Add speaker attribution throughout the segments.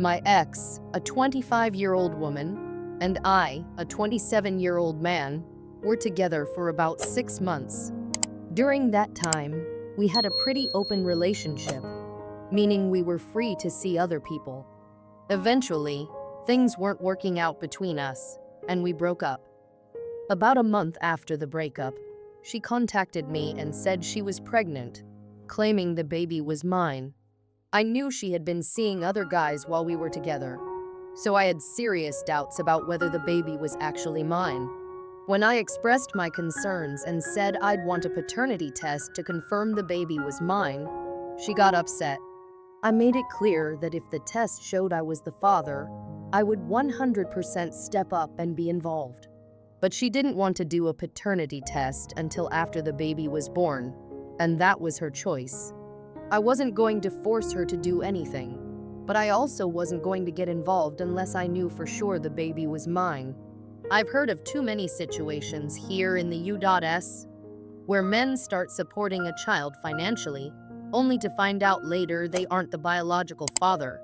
Speaker 1: My ex, a 25-year-old woman, and I, a 27-year-old man, were together for about 6 months. During that time, we had a pretty open relationship, meaning we were free to see other people. Eventually, things weren't working out between us, and we broke up. About a month after the breakup, she contacted me and said she was pregnant, claiming the baby was mine. I knew she had been seeing other guys while we were together, so I had serious doubts about whether the baby was actually mine. When I expressed my concerns and said I'd want a paternity test to confirm the baby was mine, she got upset. I made it clear that if the test showed I was the father, I would 100% step up and be involved. But she didn't want to do a paternity test until after the baby was born, and that was her choice. I wasn't going to force her to do anything, but I also wasn't going to get involved unless I knew for sure the baby was mine. I've heard of too many situations here in the U.S. where men start supporting a child financially, only to find out later they aren't the biological father.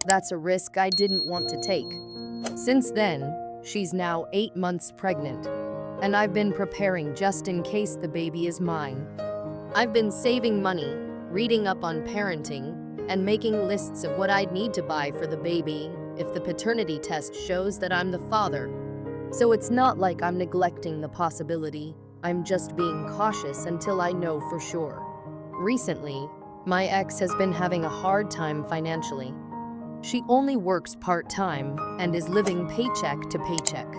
Speaker 1: That's a risk I didn't want to take. Since then, she's now 8 months pregnant, and I've been preparing just in case the baby is mine. I've been saving money, reading up on parenting, and making lists of what I'd need to buy for the baby if the paternity test shows that I'm the father. So it's not like I'm neglecting the possibility, I'm just being cautious until I know for sure. Recently, my ex has been having a hard time financially. She only works part-time and is living paycheck to paycheck.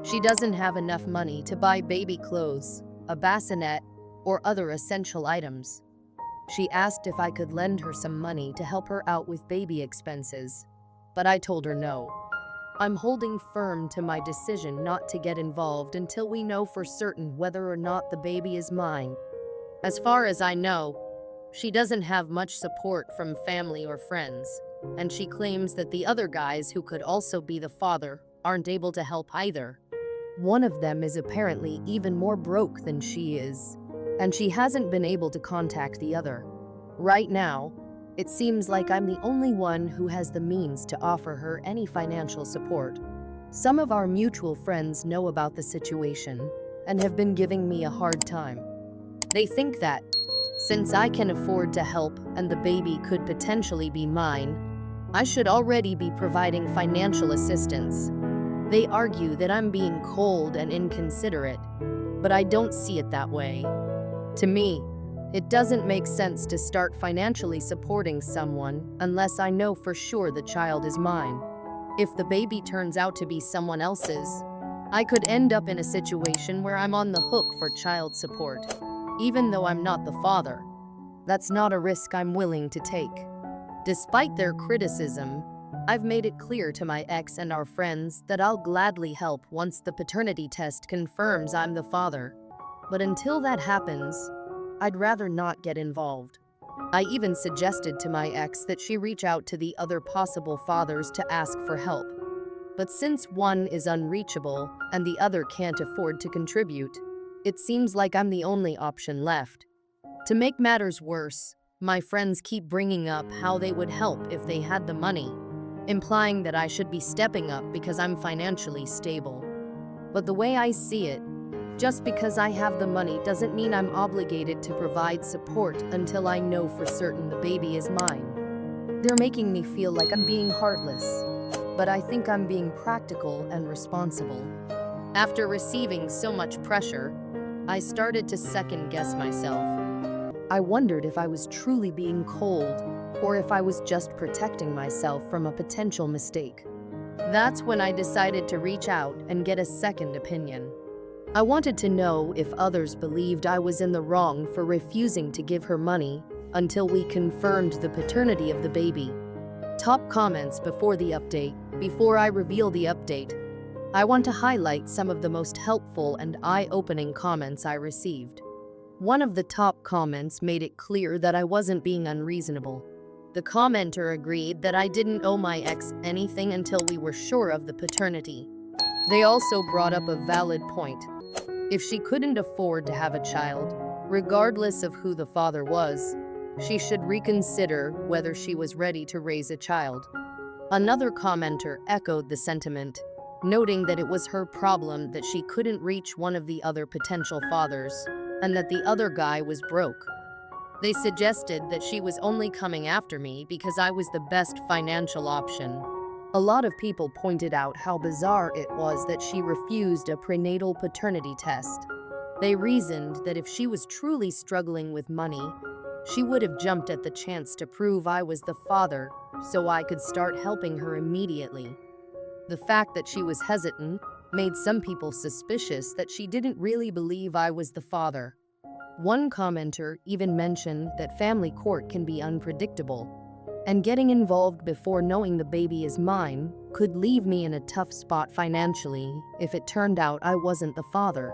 Speaker 1: She doesn't have enough money to buy baby clothes, a bassinet, or other essential items. She asked if I could lend her some money to help her out with baby expenses, but I told her no. I'm holding firm to my decision not to get involved until we know for certain whether or not the baby is mine. As far as I know, she doesn't have much support from family or friends, and she claims that the other guys who could also be the father aren't able to help either. One of them is apparently even more broke than she is, and she hasn't been able to contact the other. Right now, it seems like I'm the only one who has the means to offer her any financial support. Some of our mutual friends know about the situation and have been giving me a hard time. They think that, since I can afford to help and the baby could potentially be mine, I should already be providing financial assistance. They argue that I'm being cold and inconsiderate, but I don't see it that way. To me, it doesn't make sense to start financially supporting someone unless I know for sure the child is mine. If the baby turns out to be someone else's, I could end up in a situation where I'm on the hook for child support, even though I'm not the father. That's not a risk I'm willing to take. Despite their criticism, I've made it clear to my ex and our friends that I'll gladly help once the paternity test confirms I'm the father. But until that happens, I'd rather not get involved. I even suggested to my ex that she reach out to the other possible fathers to ask for help. But since one is unreachable and the other can't afford to contribute, it seems like I'm the only option left. To make matters worse, my friends keep bringing up how they would help if they had the money, implying that I should be stepping up because I'm financially stable. But the way I see it, just because I have the money doesn't mean I'm obligated to provide support until I know for certain the baby is mine. They're making me feel like I'm being heartless, but I think I'm being practical and responsible. After receiving so much pressure, I started to second-guess myself. I wondered if I was truly being cold or if I was just protecting myself from a potential mistake. That's when I decided to reach out and get a second opinion. I wanted to know if others believed I was in the wrong for refusing to give her money until we confirmed the paternity of the baby. Top comments before the update. Before I reveal the update, I want to highlight some of the most helpful and eye-opening comments I received. One of the top comments made it clear that I wasn't being unreasonable. The commenter agreed that I didn't owe my ex anything until we were sure of the paternity. They also brought up a valid point. If she couldn't afford to have a child, regardless of who the father was, she should reconsider whether she was ready to raise a child. Another commenter echoed the sentiment, noting that it was her problem that she couldn't reach one of the other potential fathers and that the other guy was broke. They suggested that she was only coming after me because I was the best financial option. A lot of people pointed out how bizarre it was that she refused a prenatal paternity test. They reasoned that if she was truly struggling with money, she would have jumped at the chance to prove I was the father so I could start helping her immediately. The fact that she was hesitant made some people suspicious that she didn't really believe I was the father. One commenter even mentioned that family court can be unpredictable, and getting involved before knowing the baby is mine could leave me in a tough spot financially if it turned out I wasn't the father.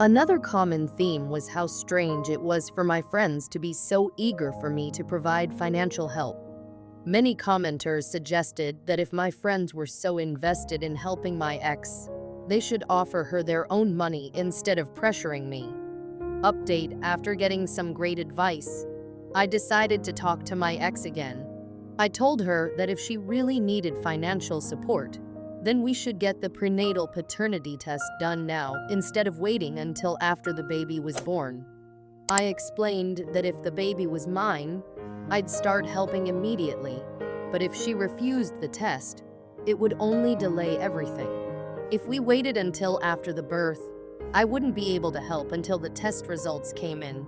Speaker 1: Another common theme was how strange it was for my friends to be so eager for me to provide financial help. Many commenters suggested that if my friends were so invested in helping my ex, they should offer her their own money instead of pressuring me. Update: after getting some great advice, I decided to talk to my ex again. I told her that if she really needed financial support, then we should get the prenatal paternity test done now instead of waiting until after the baby was born. I explained that if the baby was mine, I'd start helping immediately, but if she refused the test, it would only delay everything. If we waited until after the birth, I wouldn't be able to help until the test results came in,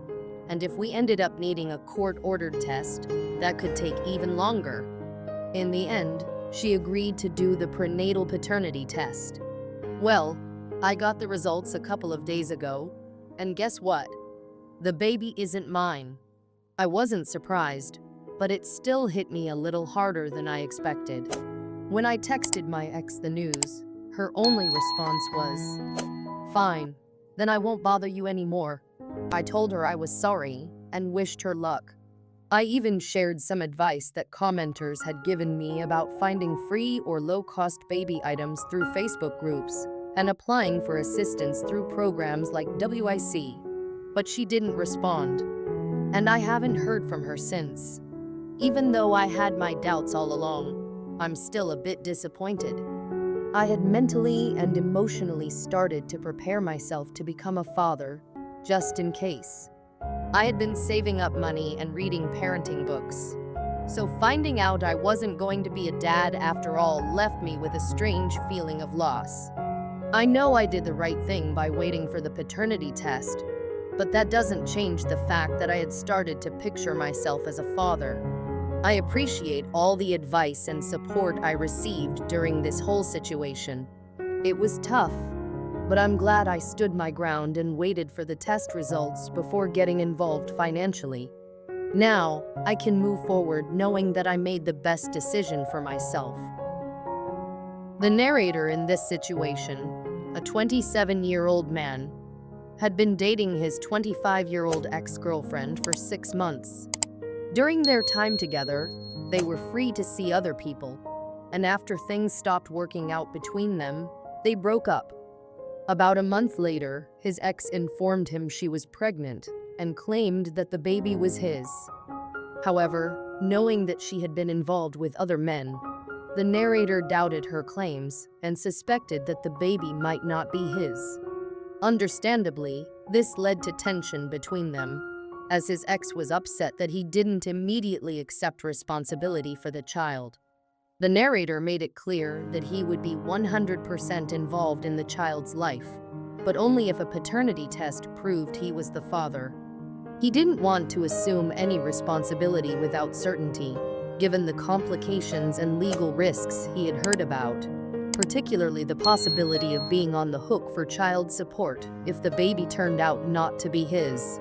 Speaker 1: and if we ended up needing a court-ordered test, that could take even longer. In the end, she agreed to do the prenatal paternity test. Well, I got the results a couple of days ago, and guess what? The baby isn't mine. I wasn't surprised, but it still hit me a little harder than I expected. When I texted my ex the news, her only response was, "Fine, then I won't bother you anymore." I told her I was sorry and wished her luck. I even shared some advice that commenters had given me about finding free or low-cost baby items through Facebook groups and applying for assistance through programs like WIC. But she didn't respond, and I haven't heard from her since. Even though I had my doubts all along, I'm still a bit disappointed. I had mentally and emotionally started to prepare myself to become a father, just in case. I had been saving up money and reading parenting books. So finding out I wasn't going to be a dad after all left me with a strange feeling of loss. I know I did the right thing by waiting for the paternity test, but that doesn't change the fact that I had started to picture myself as a father. I appreciate all the advice and support I received during this whole situation. It was tough, but I'm glad I stood my ground and waited for the test results before getting involved financially. Now, I can move forward knowing that I made the best decision for myself. The narrator in this situation, a 27-year-old man, had been dating his 25-year-old ex-girlfriend for 6 months. During their time together, they were free to see other people, and after things stopped working out between them, they broke up. About a month later, his ex informed him she was pregnant and claimed that the baby was his. However, knowing that she had been involved with other men, the narrator doubted her claims and suspected that the baby might not be his. Understandably, this led to tension between them, as his ex was upset that he didn't immediately accept responsibility for the child. The narrator made it clear that he would be 100% involved in the child's life, but only if a paternity test proved he was the father. He didn't want to assume any responsibility without certainty, given the complications and legal risks he had heard about, particularly the possibility of being on the hook for child support if the baby turned out not to be his.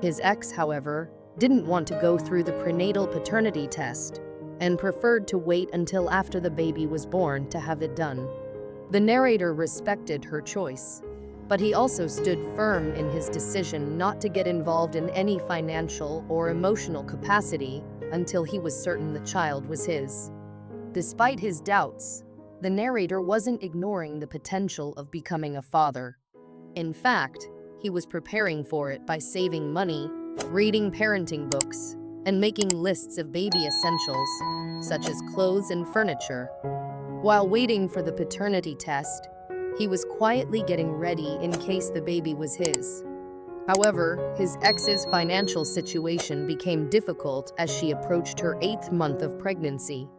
Speaker 1: His ex, however, didn't want to go through the prenatal paternity test and preferred to wait until after the baby was born to have it done. The narrator respected her choice, but he also stood firm in his decision not to get involved in any financial or emotional capacity until he was certain the child was his. Despite his doubts, the narrator wasn't ignoring the potential of becoming a father. In fact, he was preparing for it by saving money, reading parenting books, and making lists of baby essentials, such as clothes and furniture. While waiting for the paternity test, he was quietly getting ready in case the baby was his. However, his ex's financial situation became difficult as she approached her 8th month of pregnancy.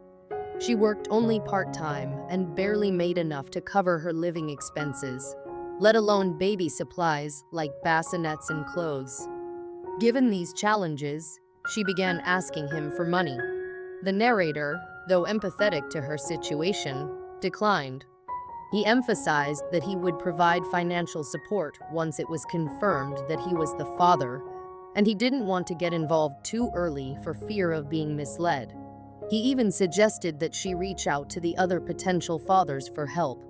Speaker 1: She worked only part-time and barely made enough to cover her living expenses, let alone baby supplies like bassinets and clothes. Given these challenges, she began asking him for money. The narrator, though empathetic to her situation, declined. He emphasized that he would provide financial support once it was confirmed that he was the father, and he didn't want to get involved too early for fear of being misled. He even suggested that she reach out to the other potential fathers for help.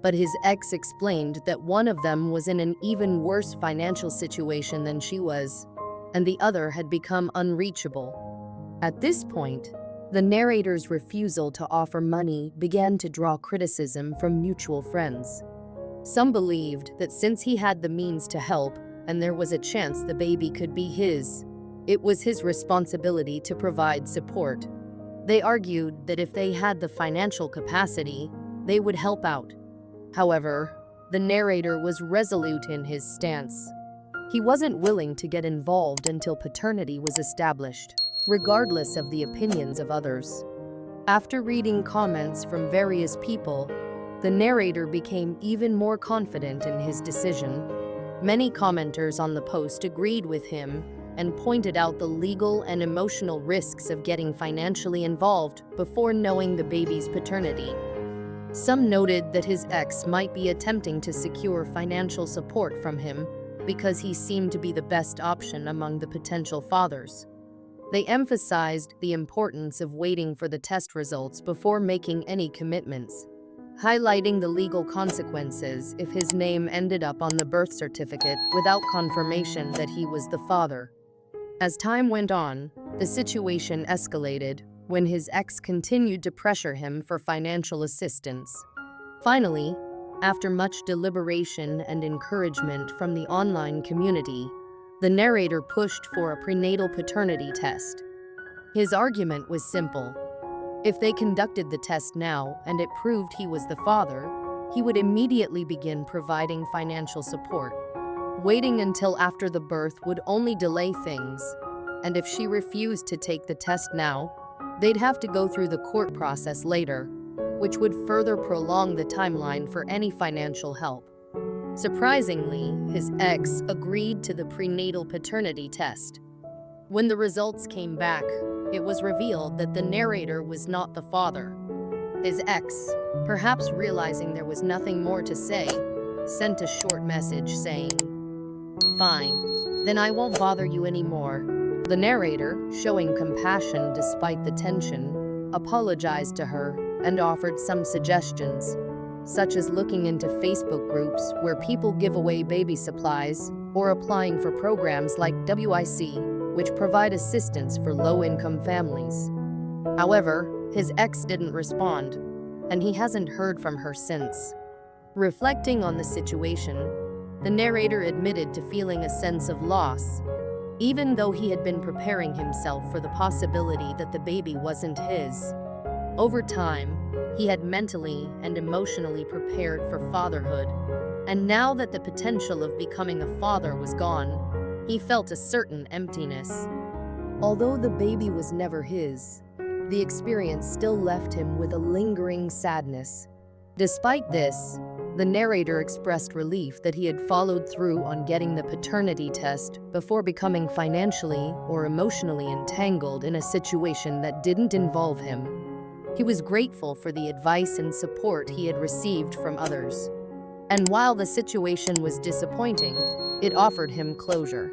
Speaker 1: But his ex explained that one of them was in an even worse financial situation than she was, and the other had become unreachable. At this point, the narrator's refusal to offer money began to draw criticism from mutual friends. Some believed that since he had the means to help and there was a chance the baby could be his, it was his responsibility to provide support. They argued that if they had the financial capacity, they would help out. However, the narrator was resolute in his stance. He wasn't willing to get involved until paternity was established, regardless of the opinions of others. After reading comments from various people, the narrator became even more confident in his decision. Many commenters on the post agreed with him and pointed out the legal and emotional risks of getting financially involved before knowing the baby's paternity. Some noted that his ex might be attempting to secure financial support from him because he seemed to be the best option among the potential fathers. They emphasized the importance of waiting for the test results before making any commitments, highlighting the legal consequences if his name ended up on the birth certificate without confirmation that he was the father. As time went on, the situation escalated when his ex continued to pressure him for financial assistance. Finally, after much deliberation and encouragement from the online community, the narrator pushed for a prenatal paternity test. His argument was simple. If they conducted the test now and it proved he was the father, he would immediately begin providing financial support. Waiting until after the birth would only delay things, and if she refused to take the test now, they'd have to go through the court process later, which would further prolong the timeline for any financial help. Surprisingly, his ex agreed to the prenatal paternity test. When the results came back, it was revealed that the narrator was not the father. His ex, perhaps realizing there was nothing more to say, sent a short message saying, "Fine, then I won't bother you anymore." The narrator, showing compassion despite the tension, apologized to her and offered some suggestions, such as looking into Facebook groups where people give away baby supplies or applying for programs like WIC, which provide assistance for low-income families. However, his ex didn't respond, and he hasn't heard from her since. Reflecting on the situation, the narrator admitted to feeling a sense of loss, even though he had been preparing himself for the possibility that the baby wasn't his. Over time, he had mentally and emotionally prepared for fatherhood, and now that the potential of becoming a father was gone, he felt a certain emptiness. Although the baby was never his, the experience still left him with a lingering sadness. Despite this, the narrator expressed relief that he had followed through on getting the paternity test before becoming financially or emotionally entangled in a situation that didn't involve him. He was grateful for the advice and support he had received from others. And while the situation was disappointing, it offered him closure.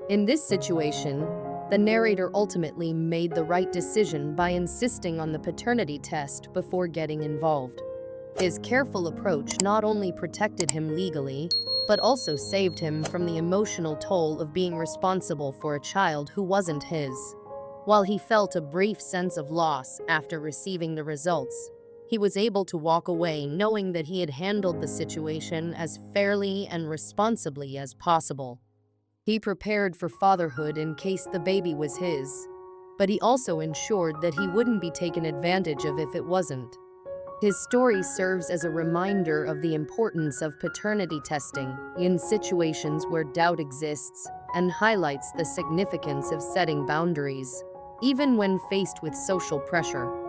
Speaker 1: In this situation, the narrator ultimately made the right decision by insisting on the paternity test before getting involved. His careful approach not only protected him legally, but also saved him from the emotional toll of being responsible for a child who wasn't his. While he felt a brief sense of loss after receiving the results, he was able to walk away knowing that he had handled the situation as fairly and responsibly as possible. He prepared for fatherhood in case the baby was his, but he also ensured that he wouldn't be taken advantage of if it wasn't. His story serves as a reminder of the importance of paternity testing in situations where doubt exists and highlights the significance of setting boundaries, even when faced with social pressure.